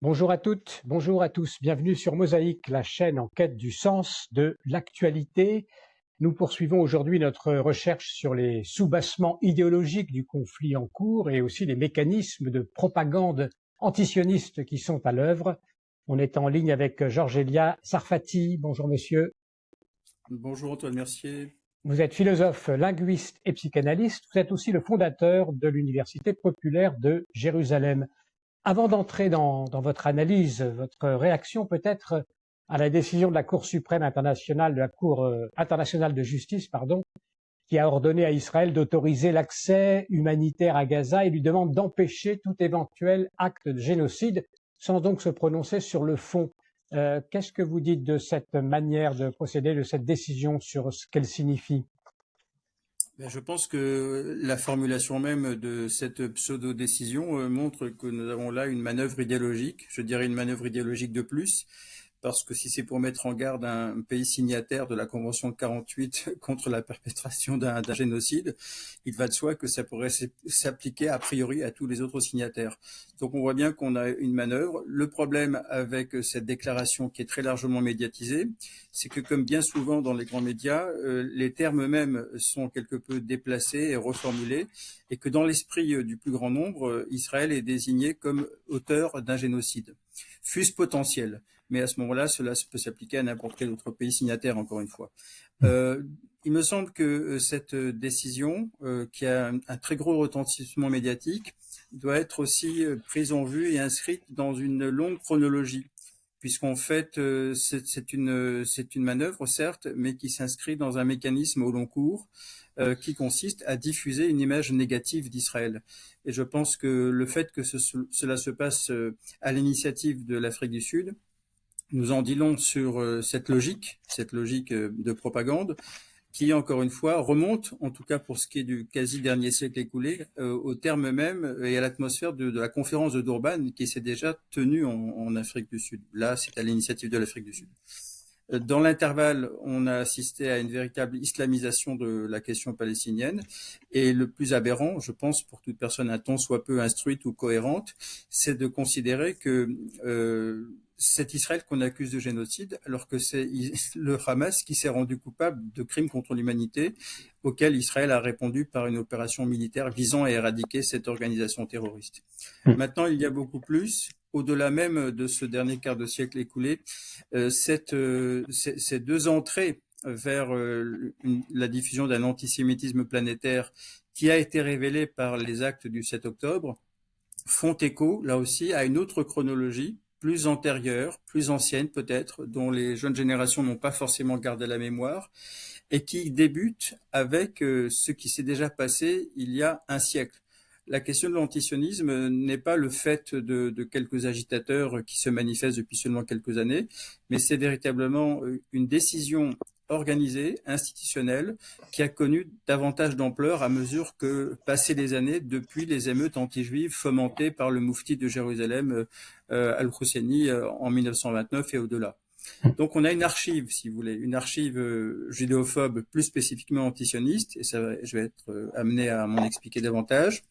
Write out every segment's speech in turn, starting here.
Bonjour à toutes, bonjour à tous. Bienvenue sur Mosaïque, la chaîne en quête du sens de l'actualité. Nous poursuivons aujourd'hui notre recherche sur les soubassements idéologiques du conflit en cours et aussi les mécanismes de propagande antisioniste qui sont à l'œuvre. On est en ligne avec Georges Elia Sarfati. Bonjour monsieur. Bonjour Antoine Mercier. Vous êtes philosophe, linguiste et psychanalyste. Vous êtes aussi le fondateur de l'Université populaire de Jérusalem. Avant d'entrer dans votre analyse, votre réaction peut-être à la décision de la Cour suprême internationale, de la Cour internationale de justice, qui a ordonné à Israël d'autoriser l'accès humanitaire à Gaza et lui demande d'empêcher tout éventuel acte de génocide, sans donc se prononcer sur le fond. Qu'est-ce que vous dites de cette manière de procéder, de cette décision, sur ce qu'elle signifie ? Je pense que la formulation même de cette pseudo-décision montre que nous avons là une manœuvre idéologique, je dirais une manœuvre idéologique de plus, parce que si c'est pour mettre en garde un pays signataire de la Convention de 48 contre la perpétration d'un génocide, il va de soi que ça pourrait s'appliquer a priori à tous les autres signataires. Donc on voit bien qu'on a une manœuvre. Le problème avec cette déclaration qui est très largement médiatisée, c'est que comme bien souvent dans les grands médias, les termes eux-mêmes sont quelque peu déplacés et reformulés, et que dans l'esprit du plus grand nombre, Israël est désigné comme auteur d'un génocide, fût-ce potentiel. Mais à ce moment-là, cela peut s'appliquer à n'importe quel autre pays signataire, encore une fois. Il me semble que cette décision, qui a un très gros retentissement médiatique, doit être aussi prise en vue et inscrite dans une longue chronologie, puisqu'en fait, c'est une manœuvre, certes, mais qui s'inscrit dans un mécanisme au long cours, qui consiste à diffuser une image négative d'Israël. Et je pense que le fait que cela se passe à l'initiative de l'Afrique du Sud, nous en dit long sur cette logique de propagande, qui, encore une fois, remonte, en tout cas pour ce qui est du quasi dernier siècle écoulé, au terme même et à l'atmosphère de la conférence de Durban, qui s'est déjà tenue en Afrique du Sud. Là, c'est à l'initiative de l'Afrique du Sud. Dans l'intervalle, on a assisté à une véritable islamisation de la question palestinienne. Et le plus aberrant, je pense, pour toute personne un tant soit peu instruite ou cohérente, c'est de considérer que c'est Israël qu'on accuse de génocide, alors que c'est le Hamas qui s'est rendu coupable de crimes contre l'humanité, auquel Israël a répondu par une opération militaire visant à éradiquer cette organisation terroriste. Maintenant, il y a beaucoup plus. Au-delà même de ce dernier quart de siècle écoulé, ces deux entrées vers la diffusion d'un antisémitisme planétaire qui a été révélée par les actes du 7 octobre font écho, là aussi, à une autre chronologie, plus antérieure, plus ancienne peut-être, dont les jeunes générations n'ont pas forcément gardé la mémoire, et qui débute avec ce qui s'est déjà passé il y a un siècle. La question de l'antisionisme n'est pas le fait de quelques agitateurs qui se manifestent depuis seulement quelques années, mais c'est véritablement une décision organisée, institutionnelle, qui a connu davantage d'ampleur à mesure que passaient les années depuis les émeutes anti-juives fomentées par le moufti de Jérusalem, Al-Husseini, en 1929 et au-delà. Donc on a une archive, si vous voulez, une archive judéophobe plus spécifiquement antisioniste, et ça, je vais être amené à m'en expliquer davantage,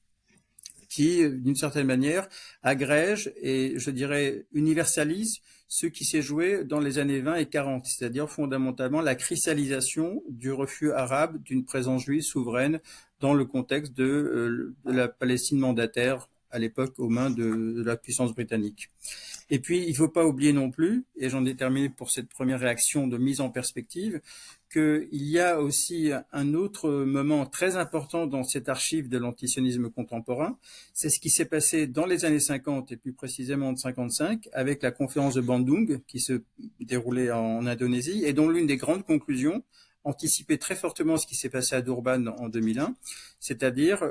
qui, d'une certaine manière, agrège et, je dirais, universalise ce qui s'est joué dans les années 20 et 40, c'est-à-dire fondamentalement la cristallisation du refus arabe d'une présence juive souveraine dans le contexte de la Palestine mandataire à l'époque aux mains de la puissance britannique. Et puis, il ne faut pas oublier non plus, et j'en ai terminé pour cette première réaction de mise en perspective, qu'il y a aussi un autre moment très important dans cette archive de l'antisionisme contemporain. C'est ce qui s'est passé dans les années 50 et plus précisément en 55 avec la conférence de Bandung qui se déroulait en Indonésie et dont l'une des grandes conclusions anticipait très fortement ce qui s'est passé à Durban en 2001, c'est-à-dire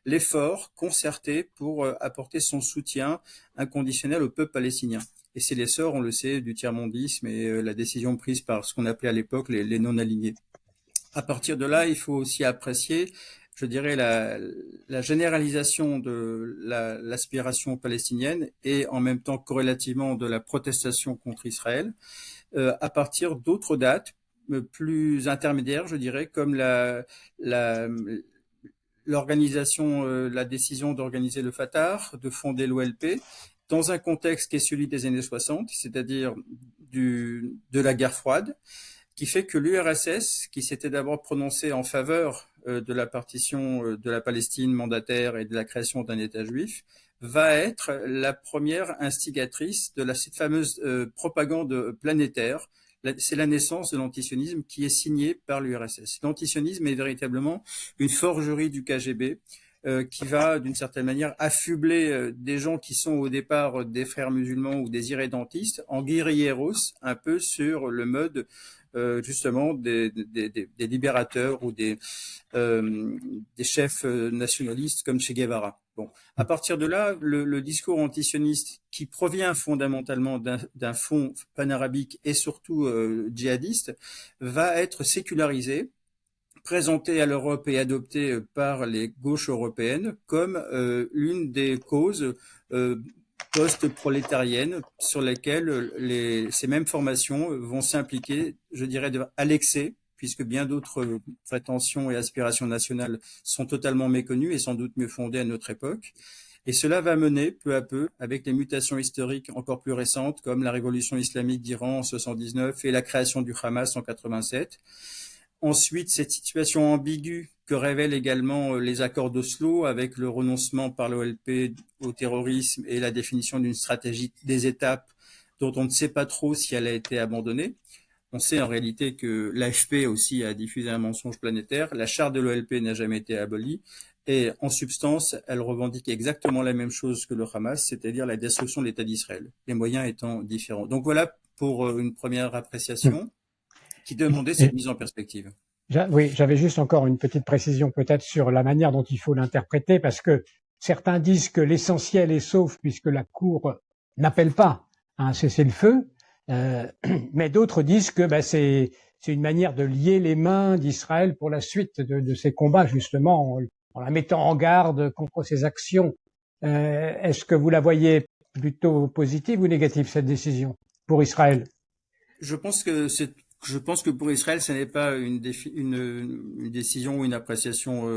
l'effort concerté pour apporter son soutien inconditionnel au peuple palestinien. Et c'est l'essor, on le sait, du tiers-mondisme et la décision prise par ce qu'on appelait à l'époque les non-alignés. À partir de là, il faut aussi apprécier, je dirais, la généralisation de l'aspiration palestinienne et en même temps corrélativement de la protestation contre Israël à partir d'autres dates plus intermédiaires, je dirais, comme l'organisation, la décision d'organiser le Fatah, de fonder l'OLP, dans un contexte qui est celui des années 60, c'est-à-dire de la guerre froide, qui fait que l'URSS, qui s'était d'abord prononcée en faveur de la partition de la Palestine mandataire et de la création d'un État juif, va être la première instigatrice de cette fameuse propagande planétaire. C'est la naissance de l'antisionisme qui est signée par l'URSS. L'antisionisme est véritablement une forgerie du KGB qui va, d'une certaine manière, affubler des gens qui sont au départ des frères musulmans ou des irrédentistes en guérilleros, un peu sur le mode justement des libérateurs ou des chefs nationalistes comme Che Guevara. Bon, à partir de là, le discours antisioniste qui provient fondamentalement d'un fond panarabique et surtout djihadiste va être sécularisé, présenté à l'Europe et adopté par les gauches européennes comme l'une des causes post-prolétariennes sur lesquelles ces mêmes formations vont s'impliquer, je dirais, à l'excès, puisque bien d'autres prétentions et aspirations nationales sont totalement méconnues et sans doute mieux fondées à notre époque. Et cela va mener peu à peu, avec les mutations historiques encore plus récentes, comme la révolution islamique d'Iran en 79 et la création du Hamas en 87. Ensuite, cette situation ambiguë que révèlent également les accords d'Oslo avec le renoncement par l'OLP au terrorisme et la définition d'une stratégie des étapes dont on ne sait pas trop si elle a été abandonnée. On sait en réalité que l'AFP aussi a diffusé un mensonge planétaire. La charte de l'OLP n'a jamais été abolie. Et en substance, elle revendique exactement la même chose que le Hamas, c'est-à-dire la destruction de l'État d'Israël, les moyens étant différents. Donc voilà pour une première appréciation qui demandait cette mise en perspective. Oui, j'avais juste encore une petite précision peut-être sur la manière dont il faut l'interpréter, parce que certains disent que l'essentiel est sauf puisque la Cour n'appelle pas à un cessez-le-feu, mais d'autres disent que c'est une manière de lier les mains d'Israël pour la suite de ces combats, justement, en la mettant en garde contre ces actions. Est-ce que vous la voyez plutôt positive ou négative, cette décision, pour Israël? Je pense que pour Israël, ce n'est pas une décision ou une appréciation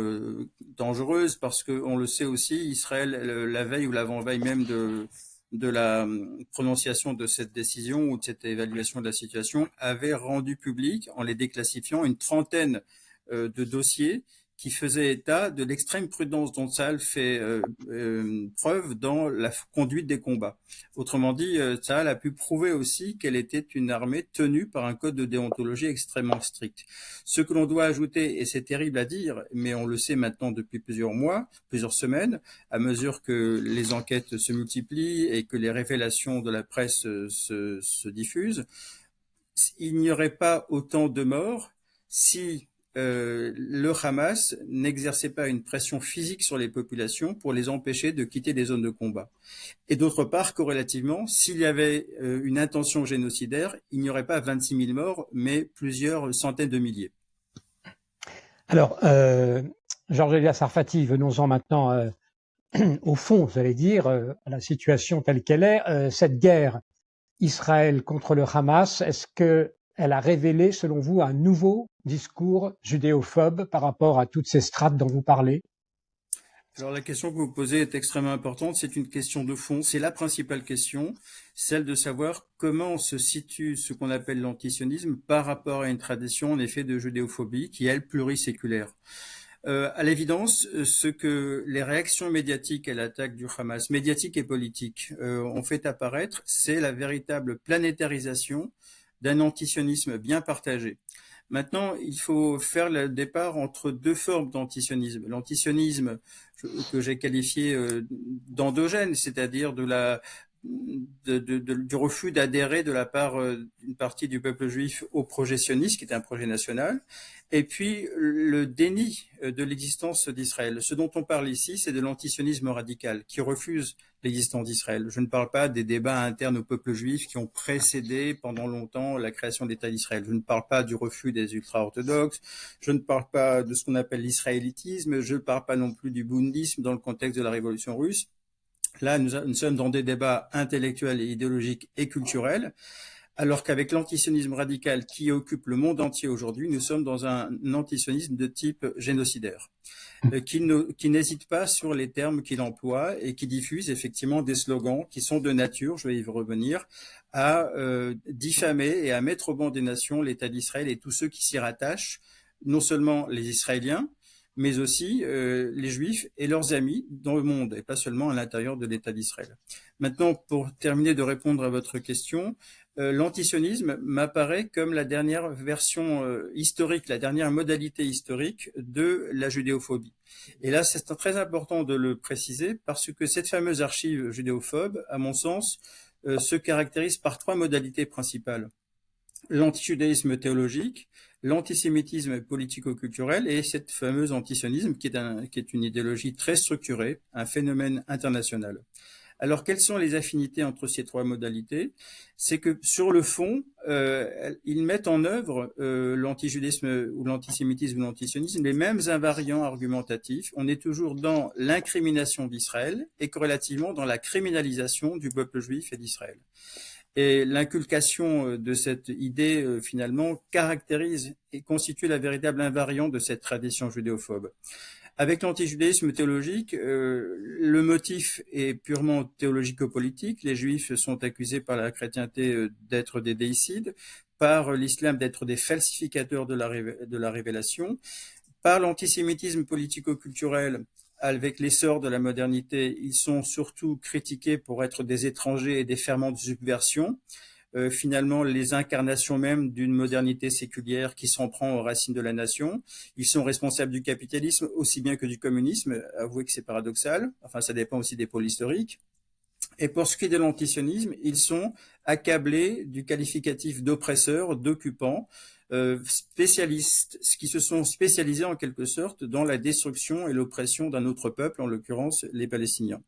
dangereuse, parce qu'on le sait aussi, Israël, la veille ou l'avant-veille même de la prononciation de cette décision ou de cette évaluation de la situation, avait rendu public, en les déclassifiant, une trentaine de dossiers qui faisait état de l'extrême prudence dont Tsahal fait preuve dans la conduite des combats. Autrement dit, Tsahal a pu prouver aussi qu'elle était une armée tenue par un code de déontologie extrêmement strict. Ce que l'on doit ajouter, et c'est terrible à dire, mais on le sait maintenant depuis plusieurs mois, plusieurs semaines, à mesure que les enquêtes se multiplient et que les révélations de la presse se diffusent, il n'y aurait pas autant de morts si le Hamas n'exerçait pas une pression physique sur les populations pour les empêcher de quitter des zones de combat. Et d'autre part, corrélativement, s'il y avait une intention génocidaire, il n'y aurait pas 26 000 morts, mais plusieurs centaines de milliers. Alors, Georges Elias Sarfati, venons-en maintenant au fond, vous allez dire, à la situation telle qu'elle est. Cette guerre Israël contre le Hamas, est-ce qu'elle a révélé, selon vous, un nouveau discours judéophobe par rapport à toutes ces strates dont vous parlez? Alors la question que vous posez est extrêmement importante, c'est une question de fond, c'est la principale question, celle de savoir comment se situe ce qu'on appelle l'antisionisme par rapport à une tradition en effet de judéophobie qui est elle pluriséculaire. À l'évidence, ce que les réactions médiatiques à l'attaque du Hamas, médiatiques et politiques, ont fait apparaître, c'est la véritable planétarisation d'un antisionisme bien partagé. Maintenant, il faut faire le départ entre deux formes d'antisionisme. L'antisionisme que j'ai qualifié d'endogène, c'est-à-dire du refus d'adhérer de la part d'une partie du peuple juif au projet sioniste, qui est un projet national, et puis le déni de l'existence d'Israël. Ce dont on parle ici, c'est de l'antisionisme radical, qui refuse l'existence d'Israël. Je ne parle pas des débats internes au peuple juif qui ont précédé pendant longtemps la création de l'État d'Israël. Je ne parle pas du refus des ultra-orthodoxes. Je ne parle pas de ce qu'on appelle l'israélitisme. Je ne parle pas non plus du bundisme dans le contexte de la révolution russe. Là, nous sommes dans des débats intellectuels et idéologiques et culturels. Alors qu'avec l'antisionisme radical qui occupe le monde entier aujourd'hui, nous sommes dans un antisionisme de type génocidaire, qui n'hésite pas sur les termes qu'il emploie et qui diffuse effectivement des slogans qui sont de nature, je vais y revenir, à diffamer et à mettre au banc des nations l'État d'Israël et tous ceux qui s'y rattachent, non seulement les Israéliens, mais aussi les Juifs et leurs amis dans le monde, et pas seulement à l'intérieur de l'État d'Israël. Maintenant, pour terminer de répondre à votre question, l'antisionisme m'apparaît comme la dernière version historique, la dernière modalité historique de la judéophobie. Et là, c'est très important de le préciser parce que cette fameuse archive judéophobe, à mon sens, se caractérise par trois modalités principales: l'antijudaïsme théologique, l'antisémitisme politico-culturel et cette fameuse antisionisme qui est une idéologie très structurée, un phénomène international. Alors, quelles sont les affinités entre ces trois modalités? C'est que sur le fond, ils mettent en œuvre l'antijudisme ou l'antisémitisme ou l'antisionisme, les mêmes invariants argumentatifs. On est toujours dans l'incrimination d'Israël et corrélativement dans la criminalisation du peuple juif et d'Israël. Et l'inculcation de cette idée, finalement, caractérise et constitue la véritable invariant de cette tradition judéophobe. Avec l'antijudaïsme théologique, le motif est purement théologico-politique. Les Juifs sont accusés par la chrétienté d'être des déicides, par l'islam d'être des falsificateurs de la révélation, par l'antisémitisme politico-culturel. Avec l'essor de la modernité, ils sont surtout critiqués pour être des étrangers et des ferments de subversion. Finalement, les incarnations même d'une modernité séculière qui s'en prend aux racines de la nation. Ils sont responsables du capitalisme aussi bien que du communisme. Avouez que c'est paradoxal. Enfin, ça dépend aussi des pôles historiques. Et pour ce qui est de l'antisionisme, ils sont accablés du qualificatif d'oppresseurs, d'occupants, spécialistes, qui se sont spécialisés en quelque sorte dans la destruction et l'oppression d'un autre peuple, en l'occurrence les Palestiniens.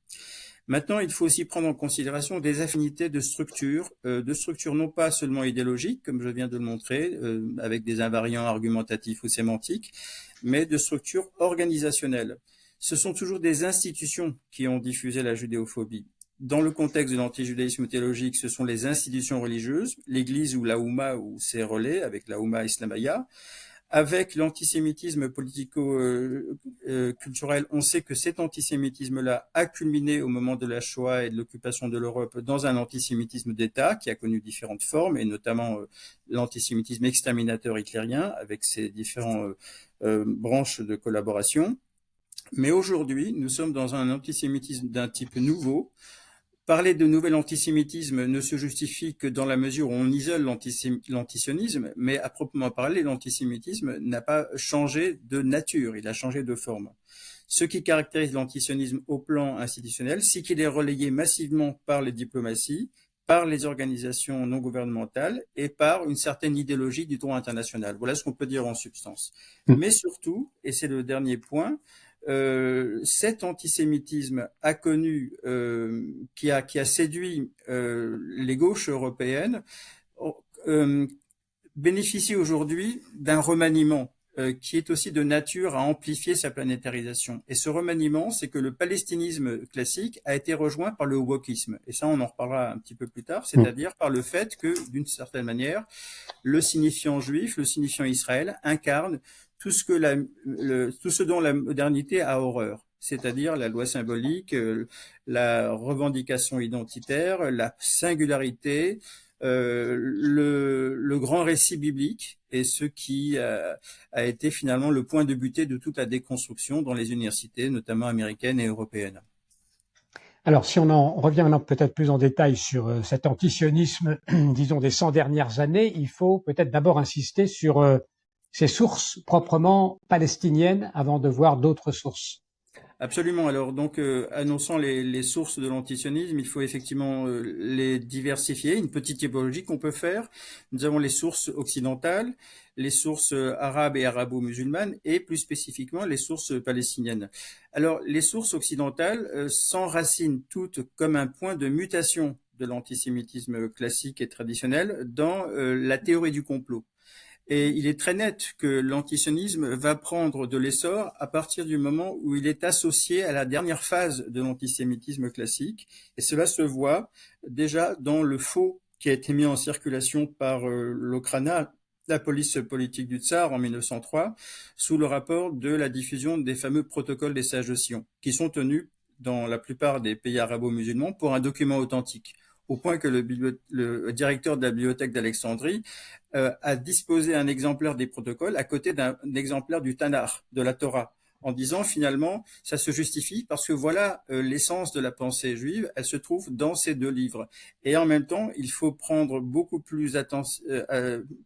Maintenant, il faut aussi prendre en considération des affinités de structure non pas seulement idéologiques, comme je viens de le montrer, avec des invariants argumentatifs ou sémantiques, mais de structure organisationnelle. Ce sont toujours des institutions qui ont diffusé la judéophobie. Dans le contexte de l'antijudaïsme théologique, ce sont les institutions religieuses, l'Église ou la Oumma ou ses relais, avec la Oumma Islamaya. Avec l'antisémitisme politico-culturel, on sait que cet antisémitisme-là a culminé au moment de la Shoah et de l'occupation de l'Europe dans un antisémitisme d'État qui a connu différentes formes, et notamment l'antisémitisme exterminateur hitlérien avec ses différentes branches de collaboration. Mais aujourd'hui, nous sommes dans un antisémitisme d'un type nouveau. Parler de nouvel antisémitisme ne se justifie que dans la mesure où on isole l'antisionisme, mais à proprement parler, l'antisémitisme n'a pas changé de nature, il a changé de forme. Ce qui caractérise l'antisionisme au plan institutionnel, c'est qu'il est relayé massivement par les diplomaties, par les organisations non gouvernementales et par une certaine idéologie du droit international. Voilà ce qu'on peut dire en substance. Mais surtout, et c'est le dernier point, cet antisémitisme a connu, qui a séduit les gauches européennes, bénéficie aujourd'hui d'un remaniement qui est aussi de nature à amplifier sa planétarisation. Et ce remaniement, c'est que le palestinisme classique a été rejoint par le wokisme. Et ça, on en reparlera un petit peu plus tard, c'est-à-dire par le fait que, d'une certaine manière, le signifiant juif, le signifiant Israël, incarne tout ce dont la modernité a horreur, c'est-à-dire la loi symbolique, la revendication identitaire, la singularité, le grand récit biblique, et ce qui a été finalement le point de butée de toute la déconstruction dans les universités, notamment américaines et européennes. Alors, si on en revient maintenant peut-être plus en détail sur cet antisionisme, disons, des 100 dernières années, il faut peut-être d'abord insister sur ces sources proprement palestiniennes avant de voir d'autres sources. Absolument. Alors, donc, annonçant les sources de l'antisionisme, il faut effectivement les diversifier. Une petite typologie qu'on peut faire. Nous avons les sources occidentales, les sources arabes et arabo-musulmanes, et plus spécifiquement les sources palestiniennes. Alors, les sources occidentales s'enracinent toutes comme un point de mutation de l'antisémitisme classique et traditionnel dans la théorie du complot. Et il est très net que l'antisionisme va prendre de l'essor à partir du moment où il est associé à la dernière phase de l'antisémitisme classique. Et cela se voit déjà dans le faux qui a été mis en circulation par l'Okrana, la police politique du Tsar en 1903, sous le rapport de la diffusion des fameux protocoles des sages de Sion, qui sont tenus dans la plupart des pays arabo-musulmans pour un document authentique, au point que le directeur de la bibliothèque d'Alexandrie a disposé un exemplaire des protocoles à côté d'un exemplaire du Tanakh, de la Torah, en disant finalement ça se justifie parce que voilà l'essence de la pensée juive, elle se trouve dans ces deux livres. Et en même temps, il faut prendre beaucoup plus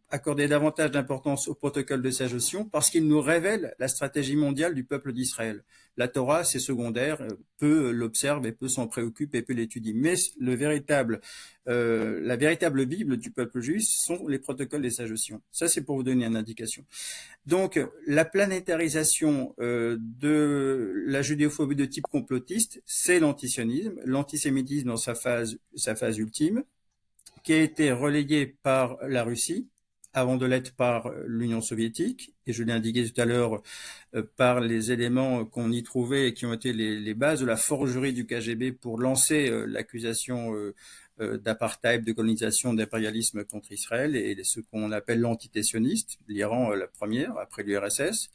accorder davantage d'importance au protocole de sagesse parce qu'il nous révèle la stratégie mondiale du peuple d'Israël. La Torah, c'est secondaire, peu l'observe et peu s'en préoccupe et peu l'étudie. Mais la véritable Bible du peuple juif sont les protocoles des sages. Ça, c'est pour vous donner une indication. Donc, la planétarisation de la judéophobie de type complotiste, c'est l'antisionisme, l'antisémitisme dans sa phase ultime, qui a été relayé par la Russie, avant de l'être par l'Union soviétique, et je l'ai indiqué tout à l'heure par les éléments qu'on y trouvait et qui ont été les bases de la forgerie du KGB pour lancer l'accusation d'apartheid, de colonisation, d'impérialisme contre Israël et ce qu'on appelle l'antité-sioniste, l'Iran la première, après l'URSS.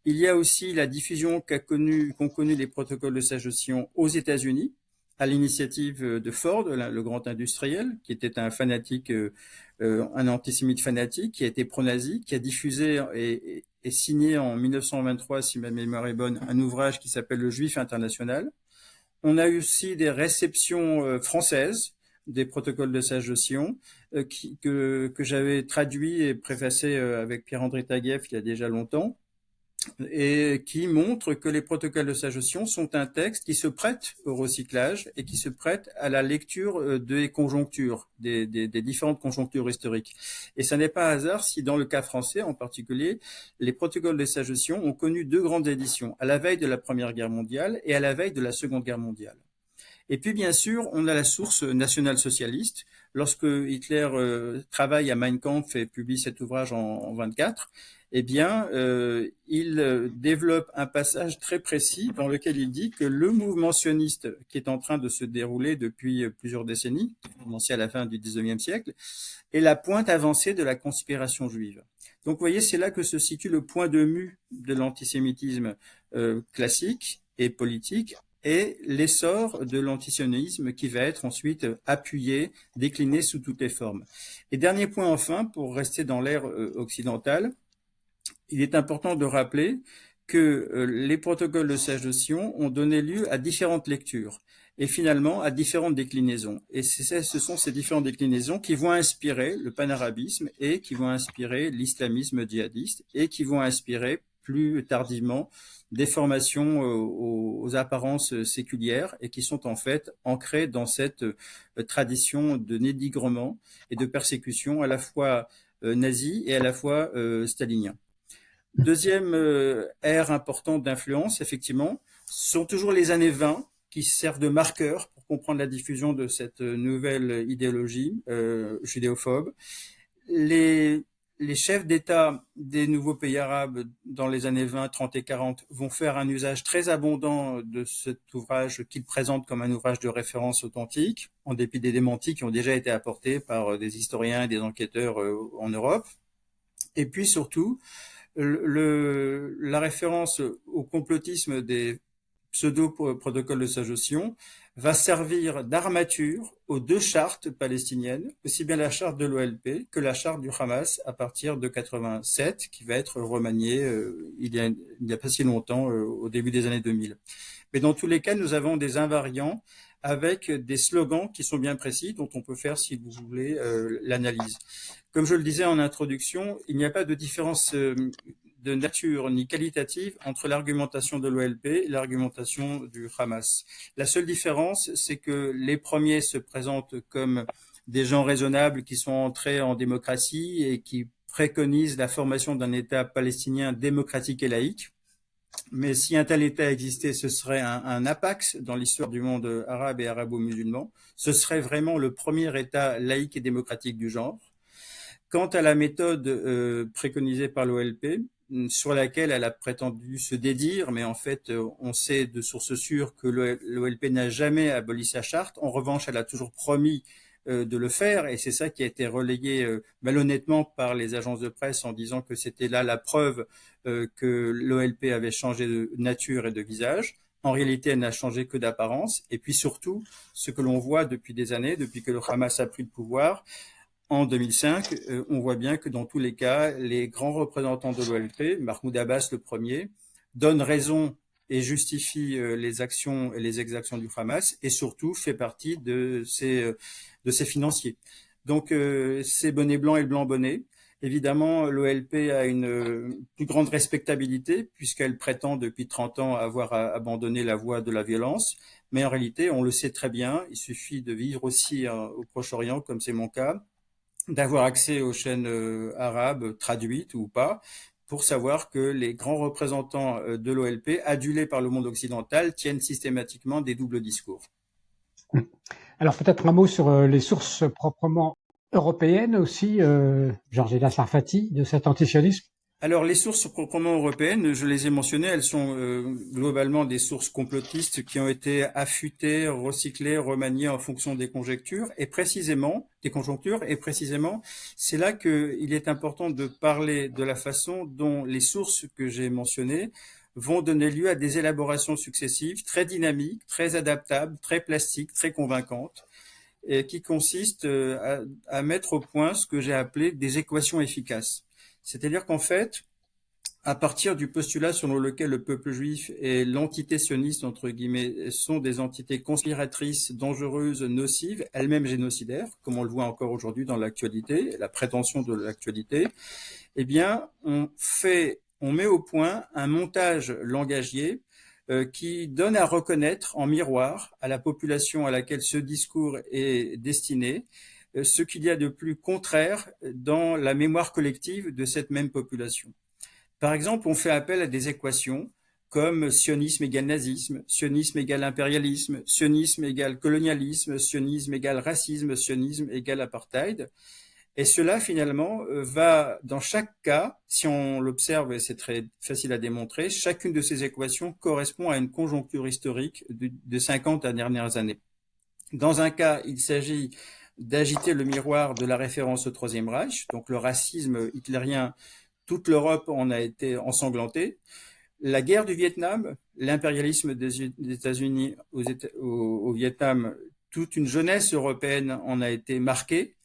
Il y a aussi la diffusion qu'ont connu les protocoles de sagesse aux États-Unis, à l'initiative de Ford, le grand industriel, qui était un fanatique, un antisémite fanatique, qui a été pro-nazi, qui a diffusé et signé en 1923, si ma mémoire est bonne, un ouvrage qui s'appelle Le Juif international. On a eu aussi des réceptions françaises des protocoles de sagesse que j'avais traduit et préfacé avec Pierre-André Taguieff il y a déjà longtemps, et qui montre que les protocoles de sagesse sont un texte qui se prête au recyclage et qui se prête à la lecture des conjonctures, des différentes conjonctures historiques. Et ça n'est pas un hasard si dans le cas français en particulier, les protocoles de sagesse ont connu deux grandes éditions, à la veille de la Première Guerre mondiale et à la veille de la Seconde Guerre mondiale. Et puis bien sûr, on a la source nationale-socialiste. Lorsque Hitler travaille à Mein Kampf et publie cet ouvrage en 24, eh bien, il développe un passage très précis dans lequel il dit que le mouvement sioniste qui est en train de se dérouler depuis plusieurs décennies, commencé à la fin du XIXe siècle, est la pointe avancée de la conspiration juive. Donc, vous voyez, c'est là que se situe le point de mue de l'antisémitisme classique et politique, et l'essor de l'antisionisme qui va être ensuite appuyé, décliné sous toutes les formes. Et dernier point enfin, pour rester dans l'ère occidentale, il est important de rappeler que les protocoles de sagesse ont donné lieu à différentes lectures et finalement à différentes déclinaisons. Et ce sont ces différentes déclinaisons qui vont inspirer le panarabisme et qui vont inspirer l'islamisme djihadiste et qui vont inspirer plus tardivement des formations aux apparences séculières et qui sont en fait ancrées dans cette tradition de dénigrement et de persécution à la fois nazie et à la fois stalinien. Deuxième ère importante d'influence, effectivement, sont toujours les années 20 qui servent de marqueur pour comprendre la diffusion de cette nouvelle idéologie judéophobe. Les chefs d'État des nouveaux pays arabes dans les années 20, 30 et 40 vont faire un usage très abondant de cet ouvrage qu'ils présentent comme un ouvrage de référence authentique, en dépit des démentis qui ont déjà été apportés par des historiens et des enquêteurs en Europe. Et puis surtout, la référence au complotisme des pseudo-protocoles de sagesse va servir d'armature aux deux chartes palestiniennes, aussi bien la charte de l'OLP que la charte du Hamas à partir de 87, qui va être remaniée il y a pas si longtemps, au début des années 2000. Mais dans tous les cas, nous avons des invariants avec des slogans qui sont bien précis, dont on peut faire, si vous voulez, l'analyse. Comme je le disais en introduction, il n'y a pas de différence de nature ni qualitative entre l'argumentation de l'OLP et l'argumentation du Hamas. La seule différence, c'est que les premiers se présentent comme des gens raisonnables qui sont entrés en démocratie et qui préconisent la formation d'un État palestinien démocratique et laïque. Mais si un tel État existait, ce serait un apax dans l'histoire du monde arabe et arabo-musulman. Ce serait vraiment le premier État laïque et démocratique du genre. Quant à la méthode préconisée par l'OLP, sur laquelle elle a prétendu se dédire, mais en fait, on sait de sources sûres que l'OLP n'a jamais aboli sa charte. En revanche, elle a toujours promis de le faire, et c'est ça qui a été relayé malhonnêtement par les agences de presse en disant que c'était là la preuve que l'OLP avait changé de nature et de visage. En réalité, elle n'a changé que d'apparence. Et puis surtout, ce que l'on voit depuis des années, depuis que le Hamas a pris le pouvoir, en 2005, on voit bien que dans tous les cas, les grands représentants de l'OLP, Mahmoud Abbas le premier, donnent raison et justifie les actions et les exactions du Hamas, et surtout fait partie de ces financiers. Donc c'est bonnet blanc et le blanc bonnet. Évidemment, l'OLP a une plus grande respectabilité puisqu'elle prétend depuis 30 ans avoir abandonné la voie de la violence. Mais en réalité, on le sait très bien, il suffit de vivre aussi au Proche-Orient, comme c'est mon cas, d'avoir accès aux chaînes arabes traduites ou pas, pour savoir que les grands représentants de l'OLP, adulés par le monde occidental, tiennent systématiquement des doubles discours. Alors peut-être un mot sur les sources proprement européennes aussi, Georges Sarfati, de cet antisionisme. Alors, les sources proprement européennes, je les ai mentionnées, elles sont globalement des sources complotistes qui ont été affûtées, recyclées, remaniées en fonction des conjectures, et précisément, c'est là qu'il est important de parler de la façon dont les sources que j'ai mentionnées vont donner lieu à des élaborations successives, très dynamiques, très adaptables, très plastiques, très convaincantes, et qui consistent à mettre au point ce que j'ai appelé des équations efficaces. C'est-à-dire qu'en fait, à partir du postulat selon lequel le peuple juif et l'entité sioniste, entre guillemets, sont des entités conspiratrices, dangereuses, nocives, elles-mêmes génocidaires, comme on le voit encore aujourd'hui dans l'actualité, la prétention de l'actualité, eh bien, on met au point un montage langagier qui donne à reconnaître en miroir à la population à laquelle ce discours est destiné ce qu'il y a de plus contraire dans la mémoire collective de cette même population. Par exemple, on fait appel à des équations comme sionisme égale nazisme, sionisme égale impérialisme, sionisme égale colonialisme, sionisme égale racisme, sionisme égale apartheid. Et cela, finalement, va, dans chaque cas, si on l'observe, et c'est très facile à démontrer, chacune de ces équations correspond à une conjoncture historique de 50 dernières années. Dans un cas, il s'agit d'agiter le miroir de la référence au Troisième Reich, donc le racisme hitlérien, toute l'Europe en a été ensanglantée. La guerre du Vietnam, l'impérialisme des États-Unis au Vietnam, toute une jeunesse européenne en a été marquée.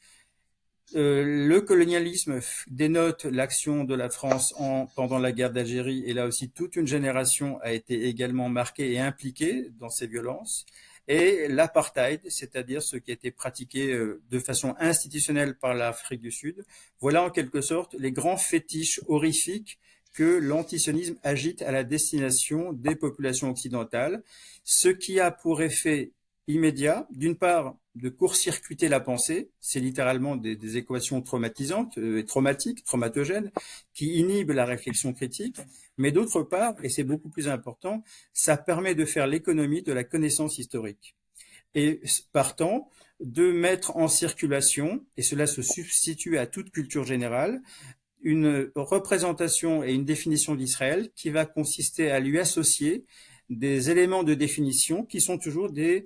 Le colonialisme dénote l'action de la France pendant la guerre d'Algérie, et là aussi toute une génération a été également marquée et impliquée dans ces violences. Et l'apartheid, c'est-à-dire ce qui a été pratiqué de façon institutionnelle par l'Afrique du Sud. Voilà en quelque sorte les grands fétiches horrifiques que l'antisionisme agite à la destination des populations occidentales, ce qui a pour effet immédiat, d'une part, de court-circuiter la pensée, c'est littéralement des équations traumatisantes, traumatiques, traumatogènes, qui inhibent la réflexion critique, mais d'autre part, et c'est beaucoup plus important, ça permet de faire l'économie de la connaissance historique. Et partant, de mettre en circulation, et cela se substitue à toute culture générale, une représentation et une définition d'Israël qui va consister à lui associer des éléments de définition qui sont toujours des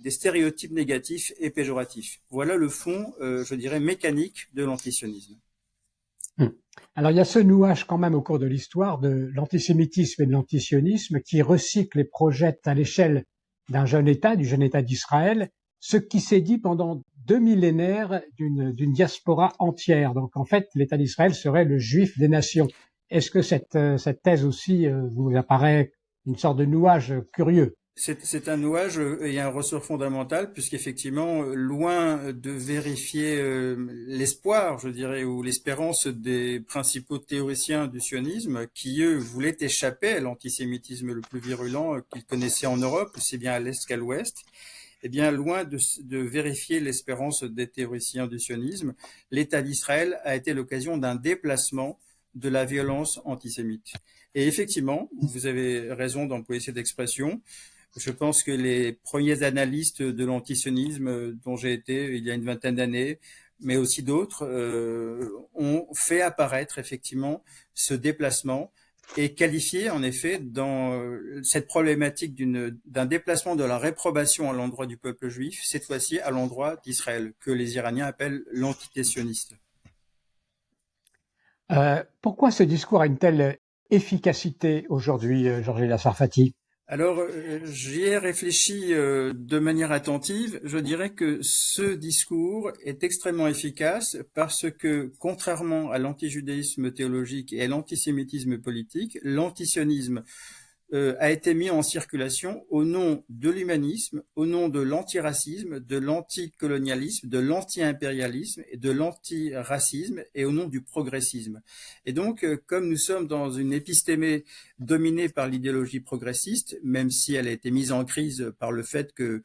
stéréotypes négatifs et péjoratifs. Voilà le fond, je dirais, mécanique de l'antisionisme. Alors il y a ce nouage quand même au cours de l'histoire de l'antisémitisme et de l'antisionisme qui recycle et projette à l'échelle d'un jeune État, du jeune État d'Israël, ce qui s'est dit pendant 2 millénaires d'une diaspora entière. Donc en fait, l'État d'Israël serait le juif des nations. Est-ce que cette thèse aussi vous apparaît une sorte de nouage curieux? C'est un nouage et un ressort fondamental, puisqu'effectivement, loin de vérifier l'espoir, je dirais, ou l'espérance des principaux théoriciens du sionisme, qui, eux, voulaient échapper à l'antisémitisme le plus virulent qu'ils connaissaient en Europe, aussi bien à l'Est qu'à l'Ouest, eh bien, loin de vérifier l'espérance des théoriciens du sionisme, l'État d'Israël a été l'occasion d'un déplacement de la violence antisémite. Et effectivement, vous avez raison d'employer cette expression. Je pense que les premiers analystes de l'antisionisme dont j'ai été il y a une vingtaine d'années, mais aussi d'autres, ont fait apparaître effectivement ce déplacement est qualifié en effet dans cette problématique d'un déplacement de la réprobation à l'endroit du peuple juif, cette fois-ci à l'endroit d'Israël, que les Iraniens appellent l'entité sioniste. Pourquoi ce discours a une telle efficacité aujourd'hui, Georges El-Sarfati? Alors, j'y ai réfléchi de manière attentive. Je dirais que ce discours est extrêmement efficace parce que, contrairement à l'antijudaïsme théologique et à l'antisémitisme politique, l'antisionisme a été mis en circulation au nom de l'humanisme, au nom de l'antiracisme, de l'anticolonialisme, de l'anti-impérialisme et de l'antiracisme et au nom du progressisme. Et donc, comme nous sommes dans une épistémée dominée par l'idéologie progressiste, même si elle a été mise en crise par le fait que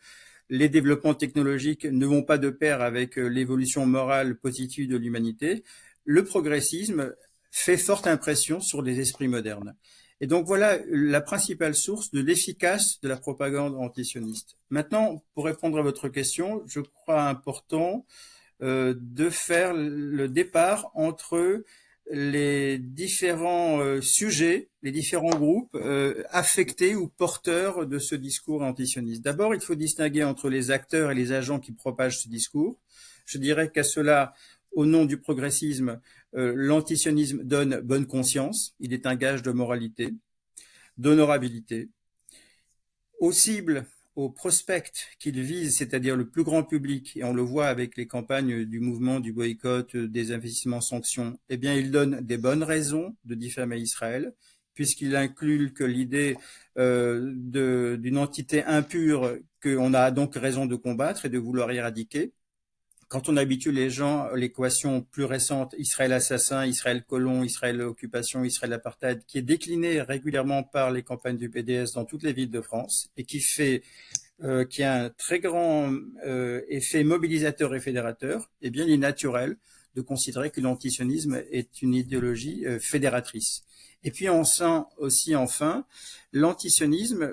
les développements technologiques ne vont pas de pair avec l'évolution morale positive de l'humanité, le progressisme fait forte impression sur les esprits modernes. Et donc voilà la principale source de l'efficace de la propagande antisioniste. Maintenant, pour répondre à votre question, je crois important de faire le départ entre les différents sujets, les différents groupes affectés ou porteurs de ce discours antisioniste. D'abord, il faut distinguer entre les acteurs et les agents qui propagent ce discours. Je dirais qu'à cela, au nom du progressisme, l'antisionisme donne bonne conscience, il est un gage de moralité, d'honorabilité. Aux cibles, aux prospects qu'il vise, c'est-à-dire le plus grand public, et on le voit avec les campagnes du mouvement du boycott, des investissements sanctions, eh bien, il donne des bonnes raisons de diffamer Israël, puisqu'il inculque l'idée d'une entité impure qu'on a donc raison de combattre et de vouloir éradiquer. Quand on habitue les gens à l'équation plus récente Israël assassin, Israël colon, Israël occupation, Israël apartheid, qui est déclinée régulièrement par les campagnes du PDS dans toutes les villes de France et qui a un très grand effet mobilisateur et fédérateur, eh bien, il est naturel de considérer que l'antisionisme est une idéologie fédératrice. Et puis on sent aussi enfin l'antisionisme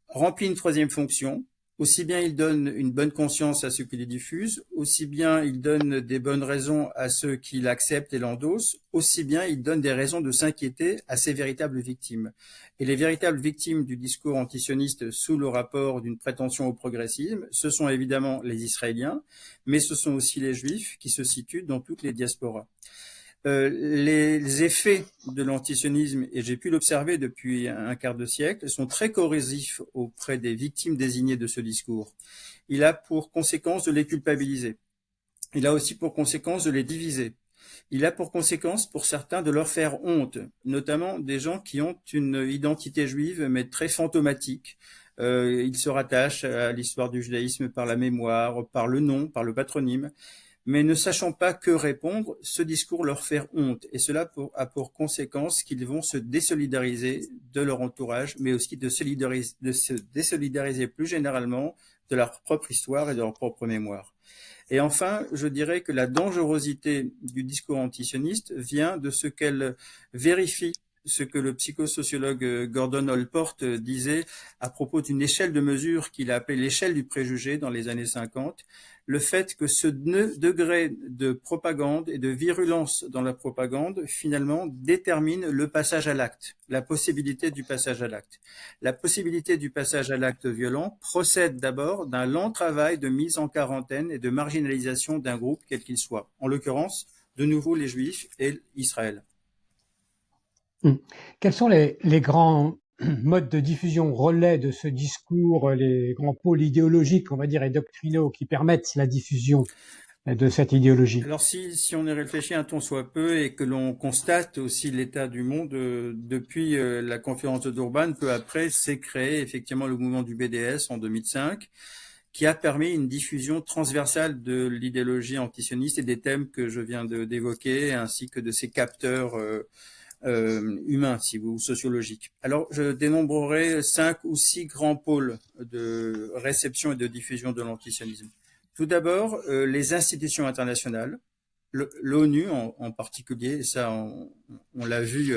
remplit une troisième fonction. Aussi bien il donne une bonne conscience à ceux qui les diffusent, aussi bien il donne des bonnes raisons à ceux qui l'acceptent et l'endossent, aussi bien il donne des raisons de s'inquiéter à ses véritables victimes. Et les véritables victimes du discours antisioniste sous le rapport d'une prétention au progressisme, ce sont évidemment les Israéliens, mais ce sont aussi les Juifs qui se situent dans toutes les diasporas. Les effets de l'antisionisme, et j'ai pu l'observer depuis un quart de siècle, sont très corrosifs auprès des victimes désignées de ce discours. Il a pour conséquence de les culpabiliser. Il a aussi pour conséquence de les diviser. Il a pour conséquence, pour certains, de leur faire honte, notamment des gens qui ont une identité juive, mais très fantomatique. Ils se rattachent à l'histoire du judaïsme par la mémoire, par le nom, par le patronyme. Mais ne sachant pas que répondre, ce discours leur fait honte. Et cela a pour conséquence qu'ils vont se désolidariser de leur entourage, mais aussi de se désolidariser plus généralement de leur propre histoire et de leur propre mémoire. Et enfin, je dirais que la dangerosité du discours antisioniste vient de ce qu'elle vérifie ce que le psychosociologue Gordon Allport disait à propos d'une échelle de mesure qu'il a appelée l'échelle du préjugé dans les années 50, le fait que ce degré de propagande et de virulence dans la propagande, finalement, détermine le passage à l'acte, la possibilité du passage à l'acte. La possibilité du passage à l'acte violent procède d'abord d'un lent travail de mise en quarantaine et de marginalisation d'un groupe, quel qu'il soit. En l'occurrence, de nouveau les Juifs et Israël. Quels sont les grands modes de diffusion relais de ce discours, les grands pôles idéologiques, on va dire, et doctrinaux qui permettent la diffusion de cette idéologie? Alors si on y réfléchit un tant soit peu et que l'on constate aussi l'état du monde, depuis la conférence de Durban, peu après, s'est créé effectivement le mouvement du BDS en 2005, qui a permis une diffusion transversale de l'idéologie antisioniste et des thèmes que je viens d'évoquer, ainsi que de ces capteurs humains, si vous, sociologiques. Alors, je dénombrerai 5 ou 6 grands pôles de réception et de diffusion de l'antisionisme. Tout d'abord, les institutions internationales, l'ONU en particulier, et ça on l'a vu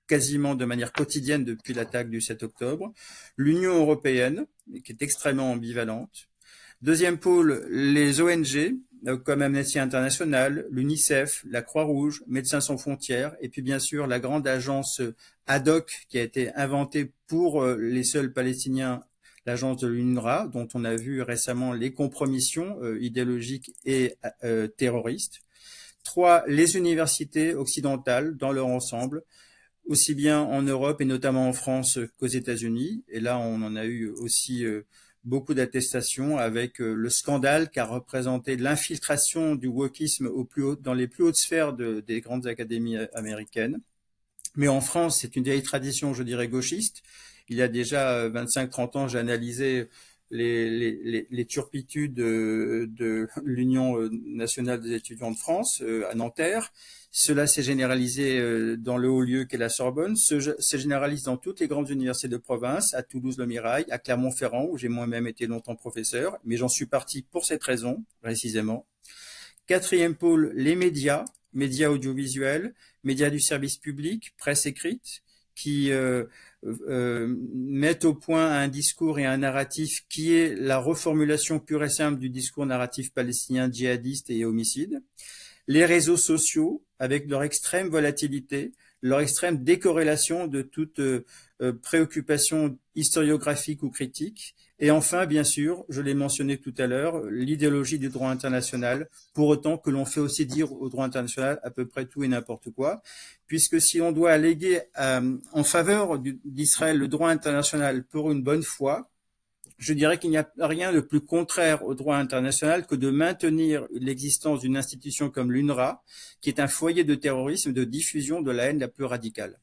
quasiment de manière quotidienne depuis l'attaque du 7 octobre, l'Union européenne, qui est extrêmement ambivalente. Deuxième pôle, les ONG, comme Amnesty International, l'UNICEF, la Croix-Rouge, Médecins sans frontières, et puis bien sûr la grande agence ad hoc qui a été inventée pour les seuls Palestiniens, l'agence de l'UNRWA, dont on a vu récemment les compromissions idéologiques et terroristes. 3, les universités occidentales dans leur ensemble, aussi bien en Europe et notamment en France qu'aux États-Unis. Et là, on en a eu aussi beaucoup d'attestations avec le scandale qu'a représenté l'infiltration du wokisme dans les plus hautes sphères des grandes académies américaines. Mais en France, c'est une vieille tradition, je dirais, gauchiste. Il y a déjà 25-30 ans, j'ai analysé les turpitudes de l'Union nationale des étudiants de France à Nanterre. Cela s'est généralisé dans le haut lieu qu'est la Sorbonne, se généralise dans toutes les grandes universités de province, à Toulouse, le Mirail, à Clermont-Ferrand, où j'ai moi-même été longtemps professeur, mais j'en suis parti pour cette raison, précisément. 4e pôle, les médias audiovisuels, médias du service public, presse écrite, qui mettent au point un discours et un narratif qui est la reformulation pure et simple du discours narratif palestinien djihadiste et homicide. Les réseaux sociaux, avec leur extrême volatilité, leur extrême décorrélation de toute préoccupation historiographique ou critique. Et enfin, bien sûr, je l'ai mentionné tout à l'heure, l'idéologie du droit international, pour autant que l'on fait aussi dire au droit international à peu près tout et n'importe quoi, puisque si on doit alléguer en faveur d'Israël le droit international pour une bonne foi, je dirais qu'il n'y a rien de plus contraire au droit international que de maintenir l'existence d'une institution comme l'UNRWA, qui est un foyer de terrorisme, de diffusion de la haine la plus radicale.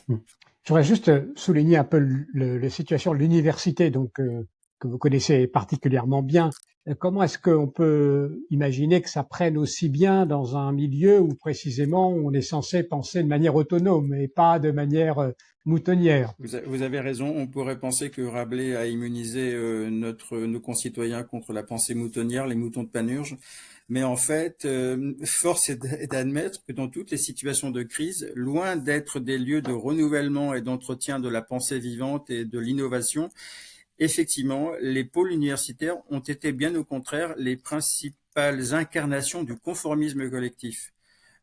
Je voudrais juste souligner un peu la situation de l'université, donc que vous connaissez particulièrement bien. Comment est-ce qu'on peut imaginer que ça prenne aussi bien dans un milieu où précisément on est censé penser de manière autonome et pas de manière moutonnière? Vous avez raison, on pourrait penser que Rabelais a immunisé nos concitoyens contre la pensée moutonnière, les moutons de Panurge. Mais en fait, force est d'admettre que dans toutes les situations de crise, loin d'être des lieux de renouvellement et d'entretien de la pensée vivante et de l'innovation, effectivement, les pôles universitaires ont été bien au contraire les principales incarnations du conformisme collectif.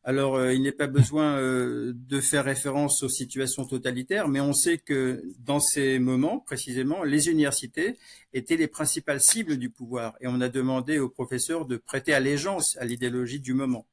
Alors, il n'est pas besoin de faire référence aux situations totalitaires, mais on sait que dans ces moments, précisément, les universités étaient les principales cibles du pouvoir et on a demandé aux professeurs de prêter allégeance à l'idéologie du moment.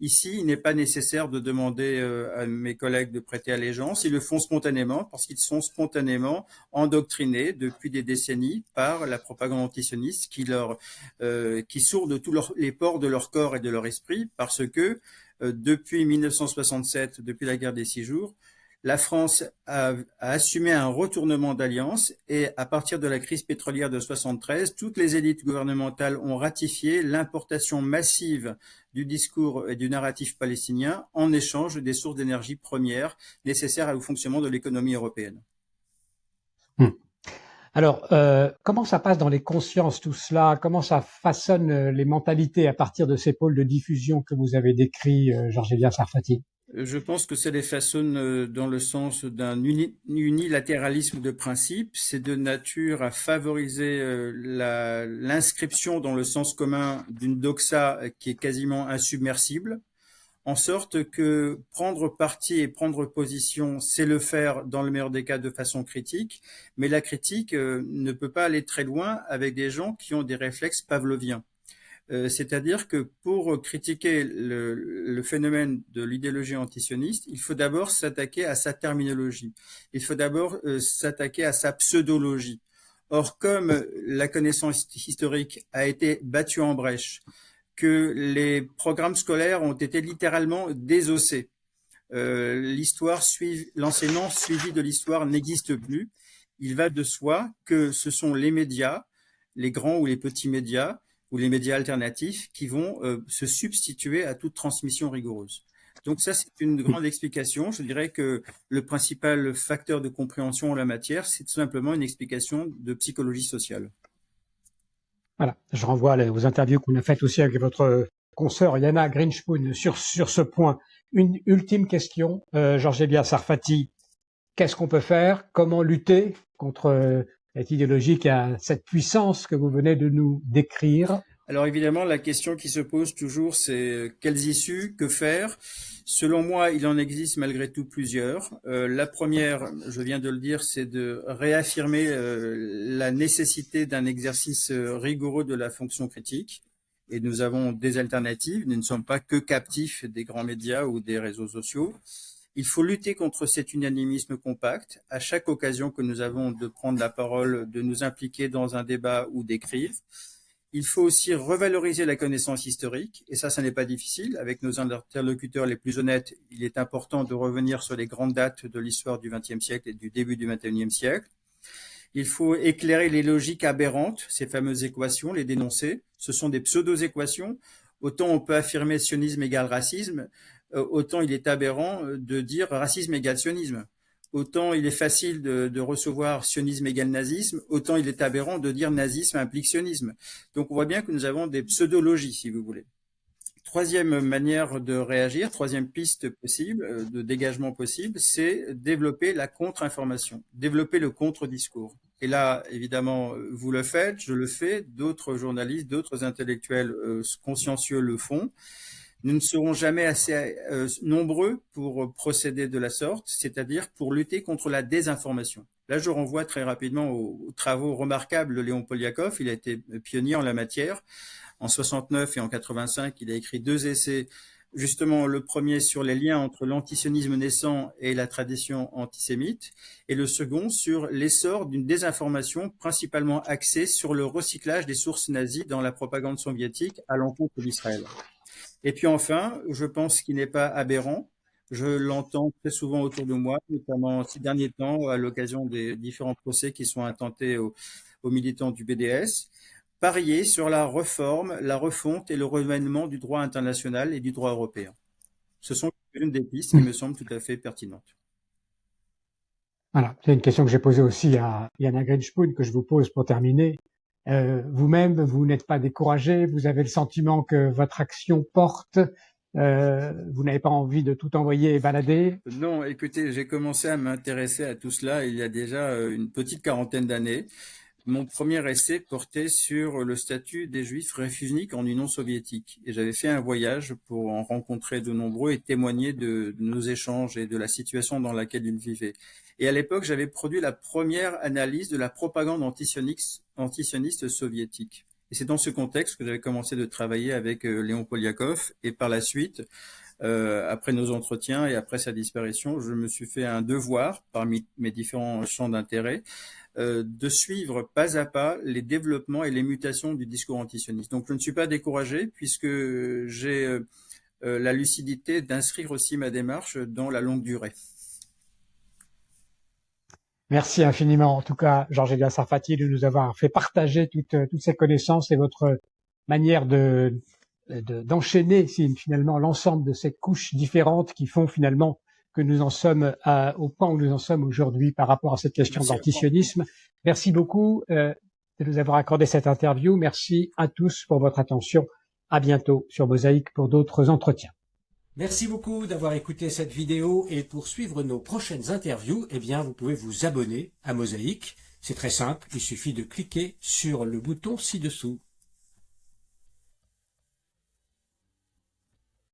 Ici, il n'est pas nécessaire de demander à mes collègues de prêter allégeance. Ils le font spontanément parce qu'ils sont spontanément endoctrinés depuis des décennies par la propagande antisioniste qui sourde tous les pores de leur corps et de leur esprit parce que depuis 1967, depuis la guerre des 6 jours, la France a assumé un retournement d'alliance et à partir de la crise pétrolière de 73, toutes les élites gouvernementales ont ratifié l'importation massive du discours et du narratif palestinien en échange des sources d'énergie premières nécessaires au fonctionnement de l'économie européenne. Alors, comment ça passe dans les consciences tout cela? Comment ça façonne les mentalités à partir de ces pôles de diffusion que vous avez décrits, Georges Elia Sarfati? Je pense que ça les façonne dans le sens d'un unilatéralisme de principe. C'est de nature à favoriser l'inscription dans le sens commun d'une doxa qui est quasiment insubmersible, en sorte que prendre parti et prendre position, c'est le faire dans le meilleur des cas de façon critique, mais la critique ne peut pas aller très loin avec des gens qui ont des réflexes pavloviens. C'est-à-dire que pour critiquer le phénomène de l'idéologie antisioniste, il faut d'abord s'attaquer à sa terminologie. Il faut d'abord s'attaquer à sa pseudologie. Or, comme la connaissance historique a été battue en brèche, que les programmes scolaires ont été littéralement désossés, l'enseignant suivi de l'histoire n'existe plus. Il va de soi que ce sont les médias, les grands ou les petits médias, ou les médias alternatifs qui vont se substituer à toute transmission rigoureuse. Donc ça, c'est une grande explication. Je dirais que le principal facteur de compréhension en la matière, c'est tout simplement une explication de psychologie sociale. Voilà, je renvoie aux interviews qu'on a faites aussi avec votre consoeur Yana Grinspun sur ce point. Une ultime question, Georges Elia Sarfati. Qu'est-ce qu'on peut faire? Comment lutter contre cette idéologie qui a cette puissance que vous venez de nous décrire? Alors évidemment, la question qui se pose toujours, c'est quelles issues, que faire? Selon moi, il en existe malgré tout plusieurs. La première, je viens de le dire, c'est de réaffirmer la nécessité d'un exercice rigoureux de la fonction critique. Et nous avons des alternatives. Nous ne sommes pas que captifs des grands médias ou des réseaux sociaux. Il faut lutter contre cet unanimisme compact. À chaque occasion que nous avons de prendre la parole, de nous impliquer dans un débat ou d'écrire. Il faut aussi revaloriser la connaissance historique, et ça n'est pas difficile. Avec nos interlocuteurs les plus honnêtes, il est important de revenir sur les grandes dates de l'histoire du XXe siècle et du début du XXIe siècle. Il faut éclairer les logiques aberrantes, ces fameuses équations, les dénoncer. Ce sont des pseudo-équations. Autant on peut affirmer sionisme égale racisme, autant il est aberrant de dire racisme égale sionisme. Autant il est facile de recevoir sionisme égale nazisme, autant il est aberrant de dire nazisme implique sionisme. Donc on voit bien que nous avons des pseudologies, si vous voulez. Troisième manière de réagir, troisième piste possible, de dégagement possible, c'est développer la contre-information, développer le contre-discours. Et là, évidemment, vous le faites, je le fais, d'autres journalistes, d'autres intellectuels consciencieux le font. Nous ne serons jamais assez nombreux pour procéder de la sorte, c'est-à-dire pour lutter contre la désinformation. Là, je renvoie très rapidement aux travaux remarquables de Léon Poliakov. Il a été pionnier en la matière. En 69 et en 85, il a écrit 2 essais, justement le premier sur les liens entre l'antisionisme naissant et la tradition antisémite, et le second sur l'essor d'une désinformation principalement axée sur le recyclage des sources nazies dans la propagande soviétique à l'encontre d'Israël. Et puis enfin, je pense qu'il n'est pas aberrant, je l'entends très souvent autour de moi, notamment ces derniers temps à l'occasion des différents procès qui sont intentés aux militants du BDS, parier sur la réforme, la refonte et le renouvellement du droit international et du droit européen. Ce sont une des pistes qui me semblent tout à fait pertinentes. Voilà, c'est une question que j'ai posée aussi à Jana Grinspoon, que je vous pose pour terminer. Vous-même, vous n'êtes pas découragé, vous avez le sentiment que votre action porte, vous n'avez pas envie de tout envoyer balader? Non, écoutez, j'ai commencé à m'intéresser à tout cela il y a déjà une petite quarantaine d'années. Mon premier essai portait sur le statut des Juifs réfugiés en Union soviétique. Et j'avais fait un voyage pour en rencontrer de nombreux et témoigner de nos échanges et de la situation dans laquelle ils vivaient. Et à l'époque, j'avais produit la première analyse de la propagande antisioniste soviétique. Et c'est dans ce contexte que j'avais commencé de travailler avec Léon Poliakov. Et par la suite, après nos entretiens et après sa disparition, je me suis fait un devoir, parmi mes différents champs d'intérêt, de suivre pas à pas les développements et les mutations du discours antisioniste. Donc je ne suis pas découragé puisque j'ai la lucidité d'inscrire aussi ma démarche dans la longue durée. Merci infiniment, en tout cas, Georges-Élias Sarfati, de nous avoir fait partager toutes ces connaissances et votre manière d'enchaîner finalement l'ensemble de ces couches différentes qui font finalement que nous en sommes au point où nous en sommes aujourd'hui par rapport à cette question d'antisionisme. Merci beaucoup de nous avoir accordé cette interview. Merci à tous pour votre attention. À bientôt sur Mosaïque pour d'autres entretiens. Merci beaucoup d'avoir écouté cette vidéo et pour suivre nos prochaines interviews, eh bien, vous pouvez vous abonner à Mosaïque. C'est très simple, il suffit de cliquer sur le bouton ci-dessous.